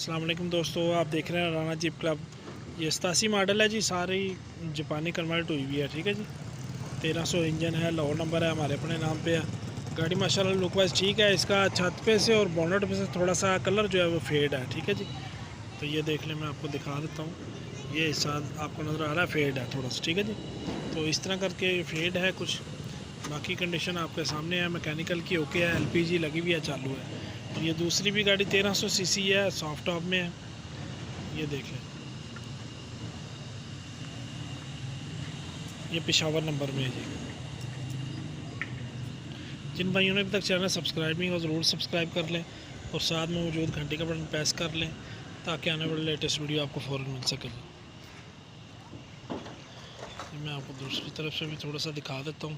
अस्सलाम वालेकुम दोस्तों, आप देख रहे हैं राना जीप क्लब। ये 87 मॉडल है जी, सारी जापानी कन्वर्ट हुई हुई है। ठीक है जी, 1300 इंजन है, लाहौर नंबर है, हमारे अपने नाम पे है। गाड़ी माशाल्लाह लुक वाइज ठीक है। इसका छत पे से और बोनट पे से थोड़ा सा कलर जो है वो फेड है। ठीक है जी, तो ये देख लें, मैं आपको दिखा देता हूँ। ये हिस्सा आपको नज़र आ रहा है, फेड है थोड़ा सा। ठीक है जी, तो इस तरह करके फेड है कुछ। बाकी कंडीशन आपके सामने है, मैकेनिकल की ओके है, LPG लगी हुई है, चालू है। और ये दूसरी भी गाड़ी 1300 सीसी है, सॉफ्ट टॉप में है। ये देख लें, ये पेशावर नंबर में है जी। जिन भाइयों ने अभी तक चैनल सब्सक्राइब नहीं हो, ज़रूर सब्सक्राइब कर लें और साथ में मौजूद घंटी का बटन प्रेस कर लें ताकि आने वाले लेटेस्ट वीडियो आपको फ़ौरन मिल सके। मैं आपको दूसरी तरफ से भी थोड़ा सा दिखा देता हूँ।